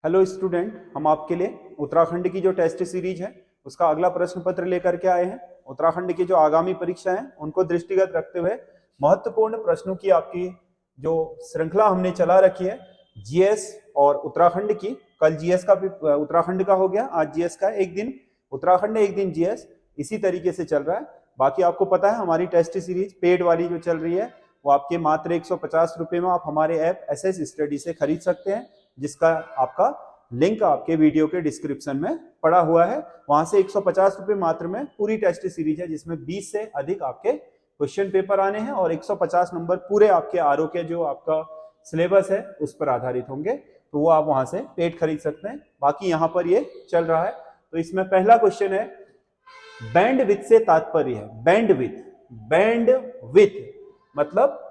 Hello student, हम आपके लिए उत्तराखंड की जो टेस्ट सीरीज है उसका अगला प्रश्न पत्र लेकर के आए हैं। उत्तराखंड की जो आगामी परीक्षा है उनको दृष्टिगत रखते हुए महत्वपूर्ण प्रश्नों की आपकी जो श्रृंखला हमने चला रखी है जीएस और उत्तराखंड की। कल जीएस का उत्तराखंड का हो गया, आज जीएस का। एक दिन उत्तराखंड एक दिन जीएस, इसी तरीके से चल रहा है। बाकी आपको पता है हमारी टेस्ट सीरीज पेड वाली जो चल रही है वो आपके मात्र 150 रुपये में आप हमारे ऐप एसएस स्टडी से खरीद सकते हैं, जिसका आपका लिंक आपके वीडियो के डिस्क्रिप्शन में पड़ा हुआ है। वहां से 150 रुपये मात्र में पूरी टेस्ट सीरीज है, जिसमें 20 से अधिक आपके क्वेश्चन पेपर आने हैं और 150 नंबर पूरे आपके आरओ के जो आपका सिलेबस है उस पर आधारित होंगे। तो वो आप वहां से पेड खरीद सकते हैं। बाकी यहाँ पर ये चल रहा है। तो इसमें पहला क्वेश्चन है, बैंड विथ से तात्पर्य है। बैंड विथ मतलब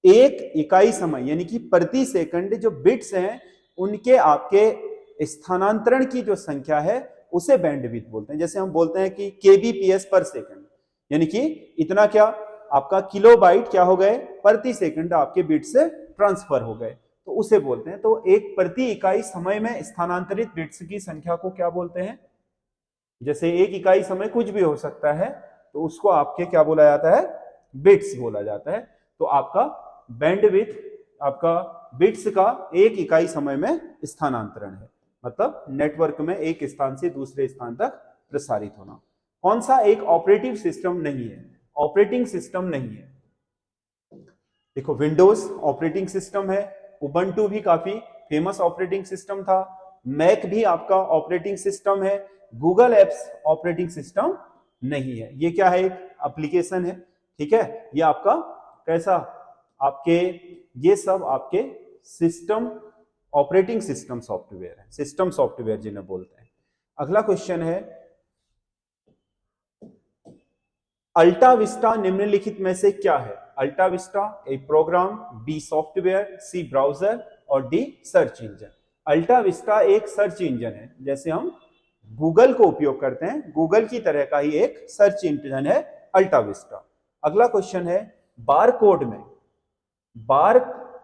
एक इकाई समय यानी कि प्रति सेकंड जो बिट्स हैं उनके आपके स्थानांतरण की जो संख्या है उसे बैंडविड्थ बोलते हैं। जैसे हम बोलते हैं कि kbps पर सेकंड, यानी कि इतना क्या आपका किलोबाइट क्या हो गए प्रति सेकंड आपके बिट से ट्रांसफर हो गए, तो उसे बोलते हैं। तो एक प्रति इकाई समय में स्थानांतरित बिट्स की संख्या को क्या बोलते हैं? जैसे एक इकाई समय कुछ भी हो सकता है, तो उसको आपके क्या बोला जाता है? बिट्स बोला जाता है। तो आपका बैंडविड्थ आपका बिट्स का एक इकाई समय में स्थानांतरण है, मतलब नेटवर्क में एक स्थान से दूसरे स्थान तक प्रसारित होना। कौन सा एक ऑपरेटिव सिस्टम नहीं है? ऑपरेटिंग सिस्टम नहीं है। देखो, विंडोज ऑपरेटिंग सिस्टम है, उबंटू भी काफी फेमस ऑपरेटिंग सिस्टम था, मैक भी आपका ऑपरेटिंग सिस्टम है, गूगल एप्स ऑपरेटिंग सिस्टम नहीं है। ये क्या है? एक एप्लीकेशन है, ठीक है। ये आपका कैसा आपके ये सब आपके सिस्टम ऑपरेटिंग सिस्टम सॉफ्टवेयर है, सिस्टम सॉफ्टवेयर जिन्हें बोलते हैं। अगला क्वेश्चन है, अल्टा विस्टा निम्नलिखित में से क्या है? अल्टा विस्टा ए प्रोग्राम, बी सॉफ्टवेयर, सी ब्राउजर और डी सर्च इंजन। अल्टा विस्टा एक सर्च इंजन है, जैसे हम गूगल को उपयोग करते हैं, गूगल की तरह का ही एक सर्च इंजन है अल्टा विस्टा। अगला क्वेश्चन है, बार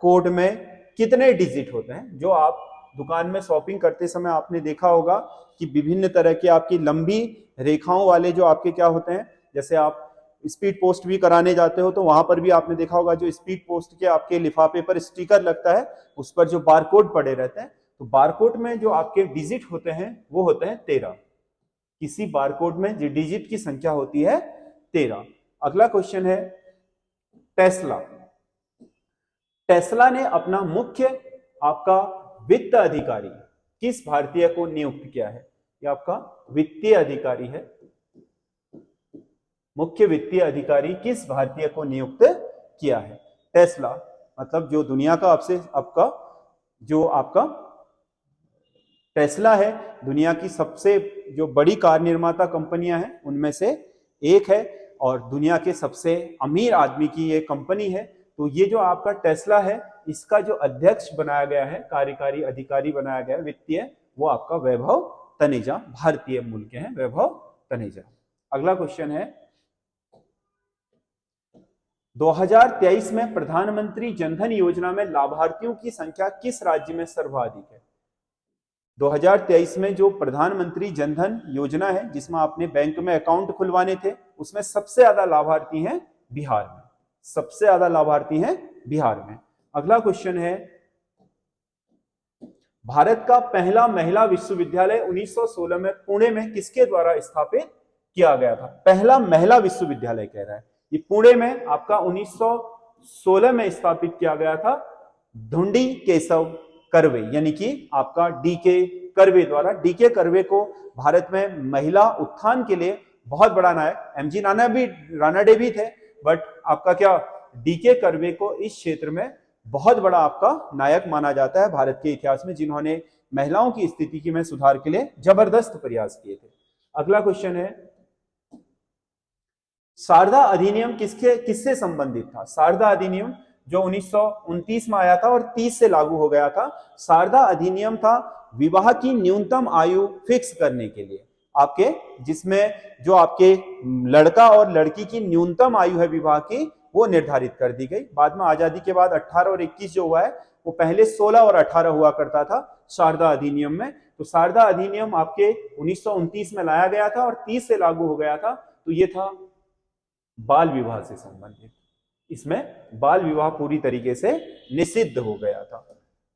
कोड में कितने डिजिट होते हैं? जो आप दुकान में शॉपिंग करते समय आपने देखा होगा कि विभिन्न तरह के आपकी लंबी रेखाओं वाले जो आपके क्या होते हैं, जैसे आप स्पीड पोस्ट भी कराने जाते हो तो वहां पर भी आपने देखा होगा जो स्पीड पोस्ट के आपके लिफाफे पर स्टिकर लगता है उस पर जो बारकोड पड़े रहते हैं। तो बारकोड में जो आपके डिजिट होते हैं वो होते हैं 13। किसी बारकोड में जो डिजिट की संख्या होती है 13। अगला क्वेश्चन है, टेस्ला ने अपना मुख्य आपका वित्त अधिकारी किस भारतीय को नियुक्त किया है? ये आपका वित्तीय अधिकारी है। मुख्य वित्तीय अधिकारी किस भारतीय को नियुक्त किया है? टेस्ला मतलब जो दुनिया का आपका टेस्ला है, दुनिया की सबसे जो बड़ी कार निर्माता कंपनियां हैं उनमें से एक है और दुनिया के सबसे अमीर आदमी की ये कंपनी है। तो ये जो आपका टेस्ला है इसका जो अध्यक्ष बनाया गया है, कार्यकारी अधिकारी बनाया गया है वित्तीय, वो आपका वैभव तनेजा, भारतीय मूल के हैं वैभव तनेजा। अगला क्वेश्चन है, 2023 में प्रधानमंत्री जनधन योजना में लाभार्थियों की संख्या किस राज्य में सर्वाधिक है? 2023 में जो प्रधानमंत्री जनधन योजना है जिसमें आपने बैंक में अकाउंट खुलवाने थे, उसमें सबसे ज्यादा लाभार्थी हैं बिहार में, सबसे ज्यादा लाभार्थी हैं बिहार में। अगला क्वेश्चन है, भारत का पहला महिला विश्वविद्यालय 1916 में पुणे में किसके द्वारा स्थापित किया गया था? पहला महिला विश्वविद्यालय कह रहा है, ये पुणे में आपका 1916 में स्थापित किया गया था धुंडी केशव कर्वे, यानी कि आपका डीके कर्वे द्वारा। डीके कर्वे को भारत में महिला उत्थान के लिए बहुत बड़ा नायक, एमजी राणा डे भी थे, बट आपका क्या डीके कर्वे को इस क्षेत्र में बहुत बड़ा आपका नायक माना जाता है भारत के इतिहास में, जिन्होंने महिलाओं की स्थिति में सुधार के लिए जबरदस्त प्रयास किए थे। अगला क्वेश्चन है, शारदा अधिनियम किससे संबंधित था? शारदा अधिनियम जो 1929 में आया था और 30 से लागू हो गया था। शारदा अधिनियम था विवाह की न्यूनतम आयु फिक्स करने के लिए आपके, जिसमें जो आपके लड़का और लड़की की न्यूनतम आयु है विवाह की वो निर्धारित कर दी गई। बाद में आजादी के बाद 18 और 21 जो हुआ है वो पहले 16 और 18 हुआ करता था शारदा अधिनियम में। तो शारदा अधिनियम आपके 1929 में लाया गया था और 30 से लागू हो गया था। तो ये था बाल विवाह से संबंधित, इसमें बाल विवाह पूरी तरीके से निषिद्ध हो गया था।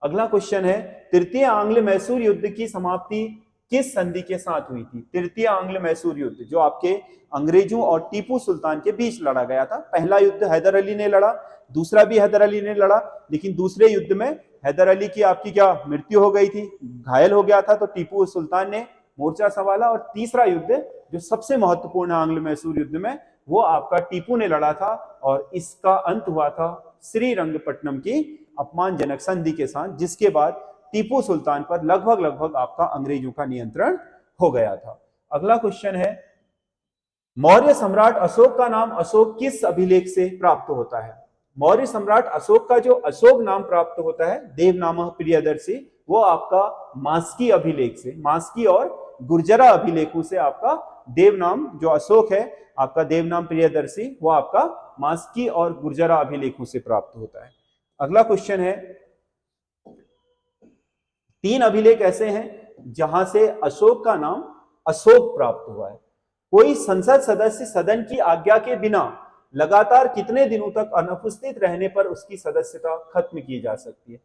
अगला क्वेश्चन है, तृतीय आंग्ल मैसूर युद्ध की समाप्ति किस संधि के साथ हुई थी? तृतीय आंग्ल मैसूर युद्ध जो आपके अंग्रेजों और टीपू सुल्तान के बीच लड़ा गया था। पहला युद्ध हैदर अली ने लड़ा, दूसरा भी हैदर अली ने लड़ा, लेकिन दूसरे युद्ध में हैदर अली की आपकी क्या मृत्यु हो गई थी, घायल हो गया था, तो टीपू सुल्तान ने मोर्चा संभाला। और तीसरा युद्ध जो सबसे महत्वपूर्ण आंग्ल मैसूर युद्ध में, वो आपका टीपू ने लड़ा था और इसका अंत हुआ था श्रीरंगपट्टनम की अपमानजनक संधि के साथ, जिसके बाद टीपू सुल्तान पर लगभग आपका अंग्रेजों का नियंत्रण हो गया था। अगला क्वेश्चन है, मौर्य सम्राट अशोक का नाम अशोक किस अभिलेख से प्राप्त होता है? मौर्य सम्राट अशोक का जो अशोक नाम प्राप्त होता है, देवनामः प्रियदर्शी, वो आपका मास्की अभिलेख से, मास्की और गुर्जरा अभिलेखों से आपका देवनाम जो अशोक है आपका देवनाम प्रियदर्शी, वो आपका मास्की और गुर्जरा अभिलेखों से प्राप्त होता है। अगला क्वेश्चन है, 3 अभिलेख ऐसे हैं जहां से अशोक का नाम अशोक प्राप्त हुआ है। कोई संसद सदस्य सदन की आज्ञा के बिना लगातार कितने दिनों तक अनुपस्थित रहने पर उसकी सदस्यता खत्म की जा सकती है?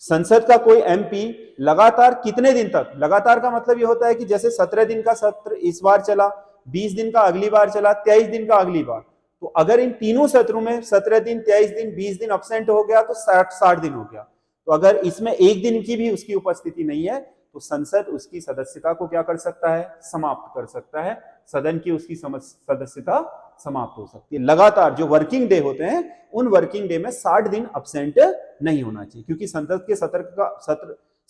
संसद का कोई एमपी लगातार कितने दिन तक, लगातार का मतलब यह होता है कि जैसे 17 दिन का सत्र इस बार चला, 20 दिन का अगली बार चला, 23 दिन का अगली बार, तो अगर इन तीनों सत्रों में 17 दिन, 23 दिन, 20 दिन अब्सेंट हो गया तो 60 दिन हो गया। तो अगर इसमें एक दिन की भी उसकी उपस्थिति नहीं है तो संसद उसकी सदस्यता को क्या कर सकता है? समाप्त कर सकता है। सदन की उसकी सदस्यता समाप्त हो सकती है। लगातार जो वर्किंग डे होते हैं उन वर्किंग डे में 60 दिन अब्सेंट नहीं होना चाहिए, क्योंकि संसद के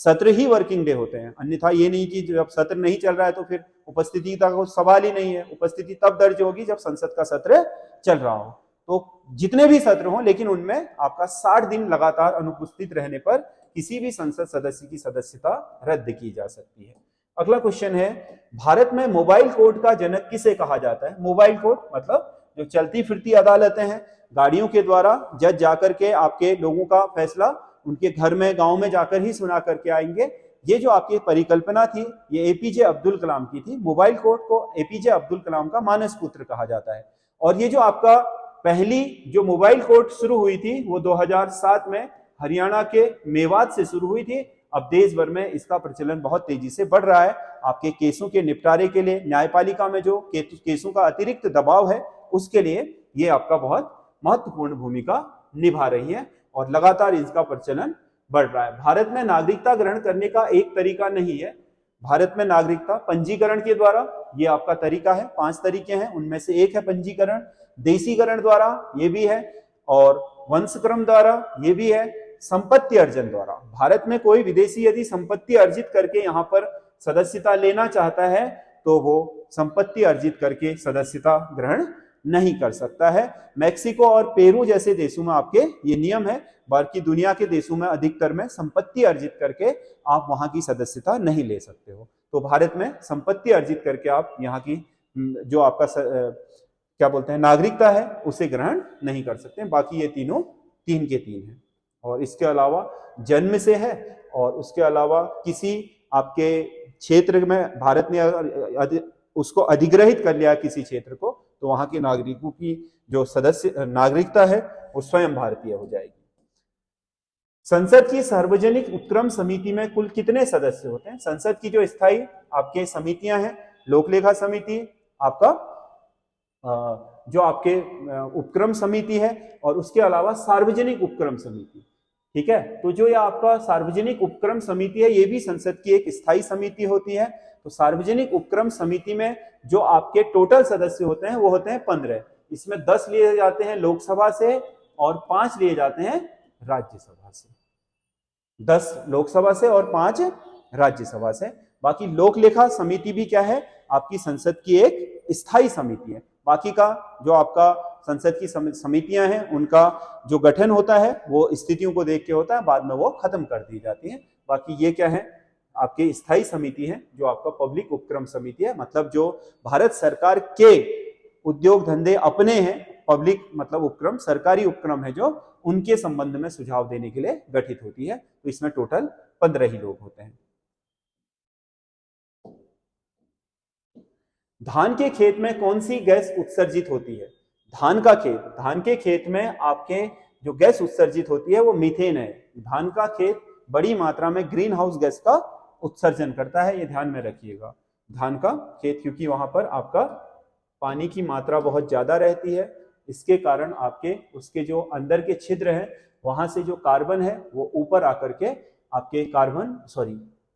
सत्र ही वर्किंग डे होते हैं। अन्यथा ये नहीं कि जब सत्र नहीं चल रहा है तो फिर उपस्थिति का कोई सवाल ही नहीं है। उपस्थिति तब दर्ज होगी जब संसद का सत्र चल रहा हो। तो जितने भी सत्र हों, लेकिन उनमें आपका 60 दिन लगातार अनुपस्थित रहने पर किसी भी संसद सदस्य की सदस्यता रद्द की जा सकती है। अगला क्वेश्चन है, भारत में मोबाइल कोर्ट का जनक किसे कहा जाता है? मोबाइल कोर्ट मतलब जो चलती फिरती अदालतें हैं, गाड़ियों के द्वारा जज जाकर के आपके लोगों का फैसला उनके घर में, गांव में जाकर ही सुना करके आएंगे। ये जो आपकी परिकल्पना थी, ये एपीजे अब्दुल कलाम की थी। मोबाइल कोर्ट को एपीजे अब्दुल कलाम का मानस पुत्र कहा जाता है। और ये जो आपका पहली जो मोबाइल कोर्ट शुरू हुई थी वो 2007 में हरियाणा के मेवात से शुरू हुई थी। अब देश भर में इसका प्रचलन बहुत तेजी से बढ़ रहा है। आपके केसों के निपटारे के लिए न्यायपालिका में जो केसों का अतिरिक्त दबाव है उसके लिए ये आपका बहुत महत्वपूर्ण भूमिका निभा रही है और लगातार इसका प्रचलन बढ़ रहा है। भारत में नागरिकता ग्रहण करने का एक तरीका नहीं है। भारत में नागरिकता पंजीकरण के द्वारा ये आपका तरीका है। 5 तरीके हैं, उनमें से एक है पंजीकरण। देशीकरण द्वारा ये भी है, और वंशक्रम द्वारा ये भी है, संपत्ति अर्जन द्वारा। भारत में कोई विदेशी यदि संपत्ति अर्जित करके यहाँ पर सदस्यता लेना चाहता है तो वो संपत्ति अर्जित करके सदस्यता ग्रहण नहीं कर सकता है। मैक्सिको और पेरू जैसे देशों में आपके ये नियम है, बाकी दुनिया के देशों में अधिकतर में संपत्ति अर्जित करके आप वहां की सदस्यता नहीं ले सकते हो। तो भारत में संपत्ति अर्जित करके आप यहाँ की जो आपका क्या बोलते हैं नागरिकता है उसे ग्रहण नहीं कर सकते। बाकी ये तीनों 3 के 3 है। और इसके अलावा जन्म से है, और उसके अलावा किसी आपके क्षेत्र में भारत ने उसको अधिग्रहित कर लिया किसी क्षेत्र को, तो वहां के नागरिकों की जो सदस्य नागरिकता है वो स्वयं भारतीय हो जाएगी। संसद की सार्वजनिक उपक्रम समिति में कुल कितने सदस्य होते हैं? संसद की जो स्थायी आपके समितियां हैं, लोकलेखा समिति, आपका जो आपके उपक्रम समिति है, और उसके अलावा सार्वजनिक उपक्रम समिति। ठीक है, तो जो ये आपका सार्वजनिक उपक्रम समिति है ये भी संसद की एक स्थायी समिति होती है। तो सार्वजनिक उपक्रम समिति में जो आपके टोटल सदस्य होते हैं वो होते हैं 15। इसमें 10 लिए जाते हैं लोकसभा से और 5 लिए जाते हैं राज्यसभा से। 10 लोकसभा से और 5 राज्यसभा से। बाकी लोकलेखा समिति भी क्या है? आपकी संसद की एक स्थायी समिति है। बाकी का जो आपका संसद की समितियां हैं उनका जो गठन होता है वो स्थितियों को देख के होता है, बाद में वो खत्म कर दी जाती है। बाकी ये क्या है? आपकी स्थायी समिति है जो आपका पब्लिक उपक्रम समिति है, मतलब जो भारत सरकार के उद्योग धंधे अपने हैं पब्लिक मतलब उपक्रम, सरकारी उपक्रम है जो उनके संबंध में सुझाव देने के लिए गठित होती है। तो इसमें टोटल 15 ही लोग होते हैं। धान के खेत में कौन सी गैस उत्सर्जित होती है? धान के खेत में आपके जो गैस उत्सर्जित होती है वो मीथेन है। धान का खेत बड़ी मात्रा में ग्रीन हाउस गैस का उत्सर्जन करता है, ये ध्यान में रखिएगा। धान का खेत, क्योंकि वहां पर आपका पानी की मात्रा बहुत ज्यादा रहती है, इसके कारण आपके उसके जो अंदर के छिद्र हैं वहां से जो कार्बन है वो ऊपर आकर के आपके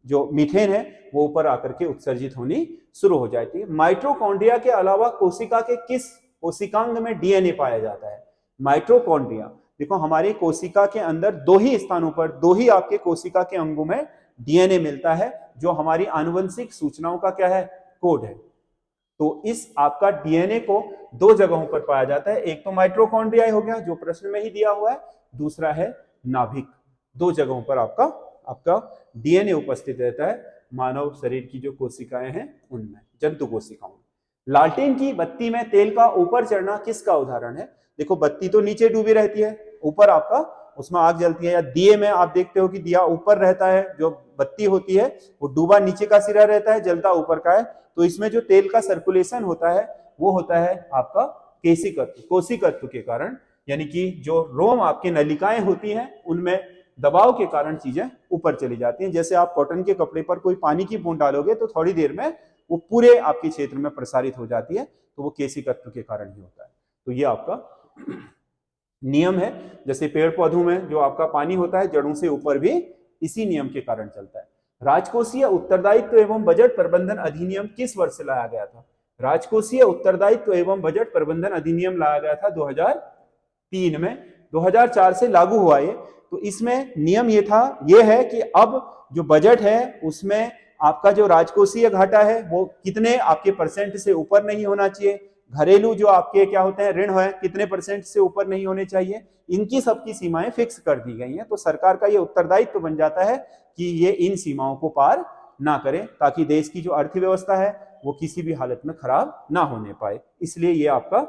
जो मीथेन है वो ऊपर आकर के उत्सर्जित होनी शुरू हो जाती है। माइटोकॉन्ड्रिया के अलावा कोशिका के किस कोशिकांग में डीएनए पाया जाता है? माइटोकॉन्ड्रिया, देखो हमारी कोशिका के अंदर दो ही स्थानों पर, दो ही आपके कोशिका के अंगों में डीएनए मिलता है, जो हमारी आनुवंशिक सूचनाओं का क्या है? कोड है। तो इस आपका डीएनए को दो जगहों पर पाया जाता है, एक तो माइटोकॉन्ड्रिया हो गया जो प्रश्न में ही दिया हुआ है, दूसरा है नाभिक। दो जगहों पर आपका डीएनए उपस्थित रहता है मानव शरीर की जो कोशिकाएं हैं उनमें, जंतु कोशिकाओं में। लालटेन की बत्ती में तेल का ऊपर चढ़ना किसका उदाहरण है? देखो बत्ती तो नीचे डूबी रहती है, ऊपर आपका उसमें आग जलती है। या दिए में आप देखते हो कि दिया ऊपर रहता है, जो बत्ती होती है वो डूबा नीचे का सिरा रहता है, जलता ऊपर का है। तो इसमें जो तेल का सर्कुलेशन होता है वो होता है आपका केशिकत्व, कोशिकत्व के कारण, यानी कि जो रोम आपके नलिकाएं होती हैं उनमें दबाव के कारण चीजें ऊपर चली जाती हैं। जैसे आप कॉटन के कपड़े पर कोई पानी की बूंद डालोगे तो थोड़ी देर में वो पूरे आपके क्षेत्र में प्रसारित हो जाती है, तो वो केशिकत्व के कारण ही होता है। तो ये आपका नियम है। जैसे पेड़ पौधों में जो आपका पानी होता है जड़ों से ऊपर भी इसी नियम के कारण चलता है। राजकोषीय उत्तरदायित्व एवं बजट प्रबंधन अधिनियम किस वर्ष से लाया गया था? राजकोषीय उत्तरदायित्व एवं बजट प्रबंधन अधिनियम लाया गया था 2003 में, 2004 से लागू हुआ ये। तो इसमें नियम ये है कि अब जो बजट है उसमें आपका जो राजकोषीय घाटा है वो कितने आपके परसेंट से ऊपर नहीं होना चाहिए, घरेलू जो आपके क्या होते हैं ऋण है कितने परसेंट से ऊपर नहीं होने चाहिए, इनकी सबकी सीमाएं फिक्स कर दी गई हैं। तो सरकार का ये उत्तरदायित्व बन जाता है कि ये इन सीमाओं को पार ना करें, ताकि देश की जो अर्थव्यवस्था है वो किसी भी हालत में खराब ना होने पाए। इसलिए ये आपका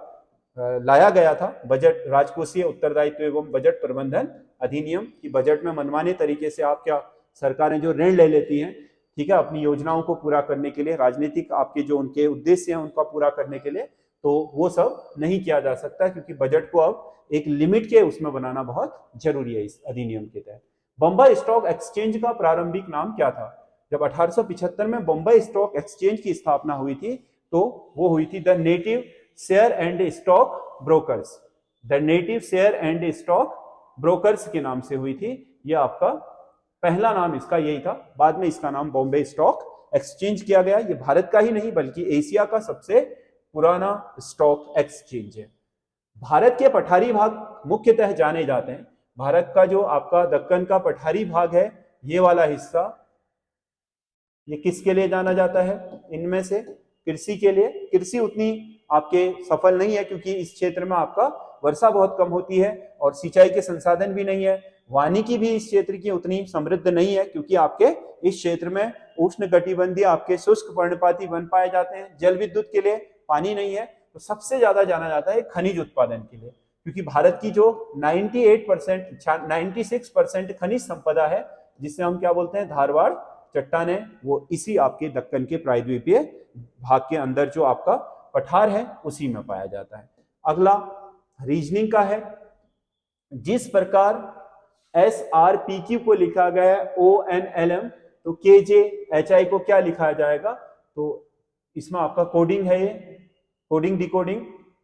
लाया गया था बजट, राजकोषीय उत्तरदायित्व एवं बजट प्रबंधन अधिनियम, की बजट में मनमाने तरीके से आप क्या सरकारें जो ऋण ले लेती हैं, ठीक है, अपनी योजनाओं को पूरा करने के लिए, राजनीतिक आपके जो उनके उद्देश्य हैं उनका पूरा करने के लिए, तो वो सब नहीं किया जा सकता, क्योंकि बजट को अब एक लिमिट के उसमें बनाना बहुत जरूरी है इस अधिनियम के तहत। बंबई स्टॉक एक्सचेंज का प्रारंभिक नाम क्या था? जब 1875 में बंबई स्टॉक एक्सचेंज की स्थापना हुई थी तो वो हुई थी the native share and stock brokers, the native share and stock brokers के नाम से हुई थी। ये आपका पहला नाम इसका यही था, बाद में इसका नाम बॉम्बे स्टॉक एक्सचेंज किया गया। ये भारत का ही नहीं बल्कि एशिया का सबसे पुराना स्टॉक एक्सचेंज है। भारत के पठारी भाग मुख्यतः जाने जाते हैं। भारत का जो आपका दक्कन का पठारी भाग है, ये वाला हिस्सा, ये किसके लिए जाना जाता है? इनमें से कृषि के लिए। कृषि उतनी आपके सफल नहीं है क्योंकि इस क्षेत्र में आपका वर्षा बहुत कम होती है और सिंचाई के संसाधन भी नहीं है। वानिकी भी इस क्षेत्र की उतनी समृद्ध नहीं है क्योंकि आपके इस क्षेत्र में उष्ण कटिबंधीय आपके शुष्क पर्णपाती वन पाए जाते हैं। जल विद्युत के लिए पानी नहीं है। तो सबसे ज्यादा जाना जाता है खनिज उत्पादन के लिए, क्योंकि भारत की जो 96% खनिज संपदा है, जिसे हम क्या बोलते हैं धारवाड़ चट्टाने, वो इसी आपके दक्कन के प्रायद्वीपीय भाग के अंदर जो आपका पठार है उसी में पाया जाता है। अगला रीजनिंग का है। जिस प्रकार SRPQ को लिखा गया है ONLM, तो KJHI को क्या लिखा जाएगा? तो इसमें आपका कोडिंग है, ये कोडिंग डिकोडिंग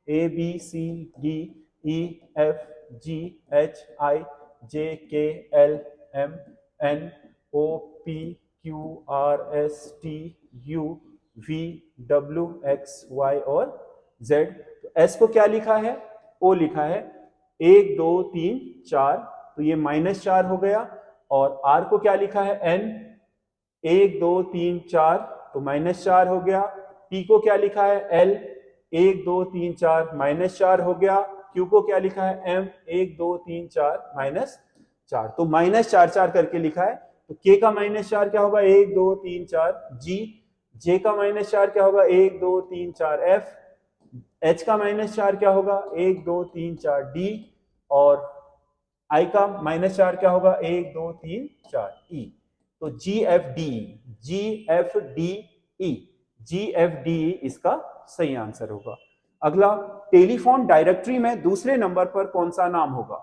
ABCDEFGHIJKLMNOPQRSTUVWXY और Z। तो S को क्या लिखा है? O लिखा है। 1 2 3 4, तो ये -4 हो गया। और R को क्या लिखा है? N, 1 2 3 4, तो -4 हो गया। P को क्या लिखा है? L, 1 2 3 4, -4 हो गया। Q को क्या लिखा है? M, 1 2 3 4, -4, तो -4 करके लिखा है। तो K का -4 क्या होगा? 1 2 3 4 G, J का -4 क्या होगा? 1 2 3 4 F, H का -4 क्या होगा 1 2 3 4 D, और I का -4 क्या होगा 1 2 3 4 E। तो GFDE इसका सही आंसर होगा। अगला, टेलीफोन डायरेक्टरी में दूसरे नंबर पर कौन सा नाम होगा?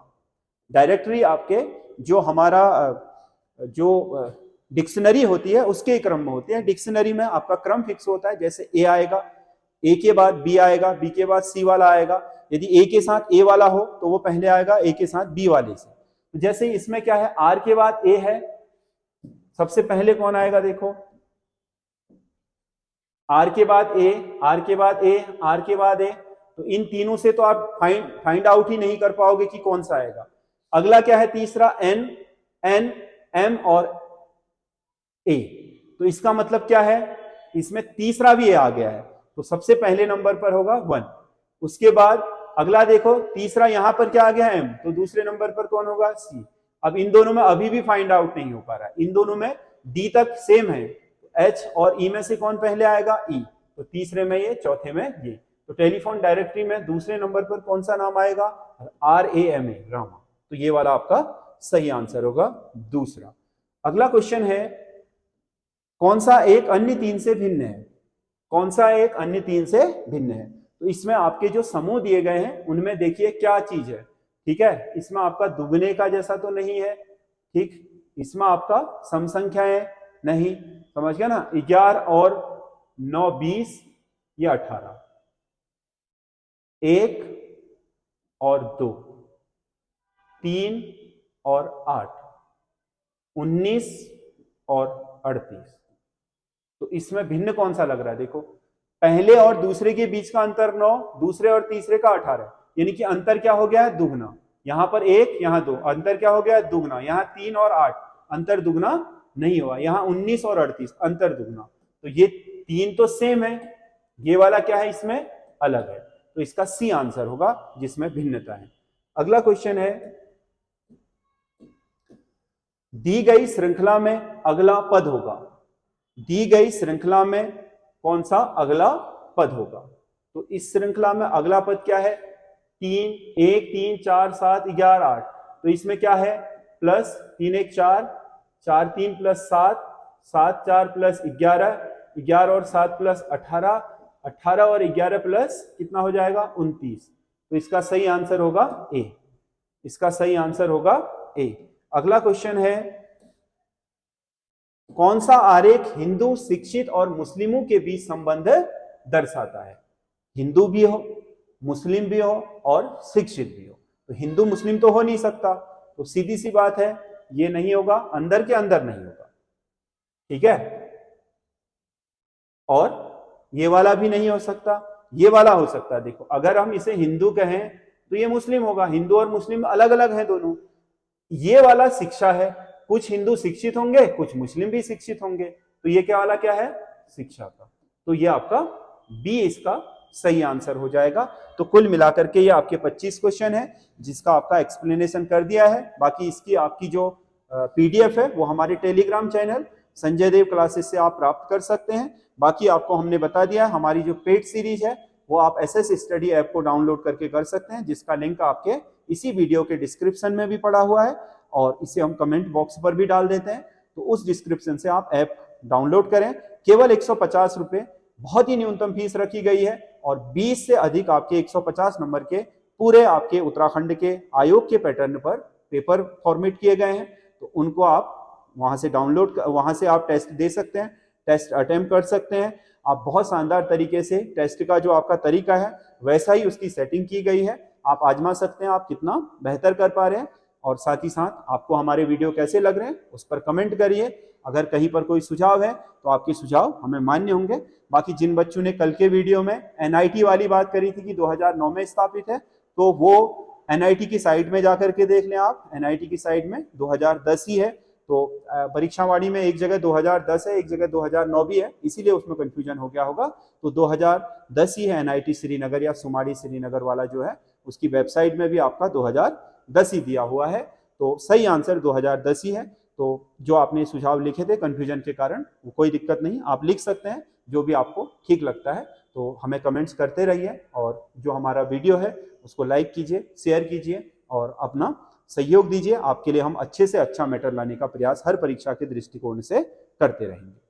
डायरेक्टरी आपके जो हमारा जो डिक्शनरी होती है उसके क्रम में होती है। डिक्शनरी में आपका क्रम फिक्स होता है, जैसे ए आएगा, ए के बाद बी आएगा, बी के बाद सी वाला आएगा। यदि ए के साथ ए वाला हो तो वो पहले आएगा ए के साथ बी वाले से। तो जैसे इसमें क्या है, आर के बाद ए है, सबसे पहले कौन आएगा देखो, आर के बाद ए, आर के बाद ए, आर के बाद ए। तो इन तीनों से तो आप फाइंड आउट ही नहीं कर पाओगे कि कौन सा आएगा। अगला क्या है तीसरा, एन, एन, एम और ए। तो इसका मतलब क्या है, इसमें तीसरा भी ए आ गया है, तो सबसे पहले नंबर पर होगा 1। उसके बाद अगला देखो, तीसरा यहां पर क्या आ गया एम, तो दूसरे नंबर पर कौन होगा सी। अब इन दोनों में अभी भी फाइंड आउट नहीं हो पा रहा है, इन दोनों में डी तक सेम है, एच और ई में से कौन पहले आएगा ई, तो तीसरे में ये, चौथे में ये। तो टेलीफोन डायरेक्टरी में दूसरे नंबर पर कौन सा नाम आएगा, RAMA, रामा। तो ये वाला आपका सही आंसर होगा दूसरा। अगला क्वेश्चन है, कौन सा एक अन्य 3 से भिन्न है? कौन सा एक अन्य 3 से भिन्न है? तो इसमें आपके जो समूह दिए गए हैं उनमें देखिए क्या चीज है, ठीक है। इसमें आपका दुगने का जैसा तो नहीं है, ठीक। इसमें आपका सम संख्या है नहीं, समझ गया ना। 11 और 9 20 या 18, 1 और 2, 3 और 8, 19 और 38। तो इसमें भिन्न कौन सा लग रहा है? देखो, पहले और दूसरे के बीच का अंतर 9, दूसरे और तीसरे का 18, यानी कि अंतर क्या हो गया है, दुगना। यहां पर 1, यहां 2, अंतर क्या हो गया है, दुगना। यहां 3 और 8, अंतर दुगना नहीं हुआ। यहां 19 और 38, अंतर दुगना। तो ये 3 तो सेम है, ये वाला क्या है, इसमें अलग है। तो इसका सी आंसर होगा जिसमें भिन्नता है। अगला क्वेश्चन है, दी गई श्रृंखला में अगला पद होगा। दी गई श्रृंखला में कौन सा अगला पद होगा? तो इस श्रृंखला में अगला पद क्या है, 3 1 3 4 7 11 8। तो इसमें क्या है, प्लस 3 1 4, 4 3 प्लस 7, 7 4 प्लस 11, 11 और 7 प्लस 18, 18 और 11 प्लस कितना हो जाएगा, 29। तो इसका सही आंसर होगा ए, इसका सही आंसर होगा ए। अगला क्वेश्चन है, कौन सा आरेख हिंदू शिक्षित और मुस्लिमों के बीच संबंध दर्शाता है? हिंदू भी हो, मुस्लिम भी हो और शिक्षित भी हो। तो हिंदू मुस्लिम तो हो नहीं सकता, तो सीधी सी बात है ये नहीं होगा, अंदर के अंदर नहीं होगा, ठीक है। और ये वाला भी नहीं हो सकता, ये वाला हो सकता है। देखो, अगर हम इसे हिंदू कहें तो ये मुस्लिम होगा, हिंदू और मुस्लिम अलग अलग हैं दोनों। ये वाला शिक्षा है, कुछ हिंदू शिक्षित होंगे, कुछ मुस्लिम भी शिक्षित होंगे, तो ये क्या वाला क्या है, शिक्षा का। तो ये आपका बी इसका सही आंसर हो जाएगा। तो कुल मिलाकर के ये आपके 25 क्वेश्चन है जिसका आपका एक्सप्लेनेशन कर दिया है। बाकी इसकी आपकी जो पीडीएफ है वो हमारे टेलीग्राम चैनल संजय देव क्लासेस से आप प्राप्त कर सकते हैं। बाकी आपको हमने बता दिया, हमारी जो पेड सीरीज है वो आप एसएस स्टडी ऐप को डाउनलोड करके कर सकते हैं, जिसका लिंक आपके इसी वीडियो के डिस्क्रिप्शन में भी पड़ा हुआ है और इसे हम कमेंट बॉक्स पर भी डाल देते हैं। तो उस डिस्क्रिप्शन से आप ऐप डाउनलोड करें। केवल 150 रुपये बहुत ही न्यूनतम फीस रखी गई है और 20 से अधिक आपके 150 नंबर के पूरे आपके उत्तराखंड के आयोग के पैटर्न पर पेपर फॉर्मेट किए गए हैं। तो उनको आप वहां से डाउनलोड, वहां से आप टेस्ट दे सकते हैं, टेस्ट अटेम्प्ट कर सकते हैं। आप बहुत शानदार तरीके से टेस्ट का जो आपका तरीका है वैसा ही उसकी सेटिंग की गई है, आप आजमा सकते हैं आप कितना बेहतर कर पा रहे हैं। और साथ ही साथ आपको हमारे वीडियो कैसे लग रहे हैं उस पर कमेंट करिए। अगर कहीं पर कोई सुझाव है तो आपके सुझाव हमें मान्य होंगे। बाकी जिन बच्चों ने कल के वीडियो में एनआईटी वाली बात करी थी कि 2009 में स्थापित है, तो वो एनआईटी की साइट में जाकर के देख लें आप। एनआईटी की साइट में 2010 ही है, तो परीक्षावाणी में एक जगह 2010 है, एक जगह 2009 भी है, इसीलिए उसमें कंफ्यूजन हो गया होगा। तो 2010 ही है एनआईटी श्रीनगर या सुमाड़ी श्रीनगर वाला जो है, उसकी वेबसाइट में भी आपका 2010 ही दिया हुआ है। तो सही आंसर 2010 ही है। तो जो आपने सुझाव लिखे थे कंफ्यूजन के कारण, वो कोई दिक्कत नहीं, आप लिख सकते हैं जो भी आपको ठीक लगता है। तो हमें कमेंट्स करते रहिए और जो हमारा वीडियो है उसको लाइक कीजिए, शेयर कीजिए और अपना सहयोग दीजिए। आपके लिए हम अच्छे से अच्छा मैटर लाने का प्रयास हर परीक्षा के दृष्टिकोण से करते रहेंगे।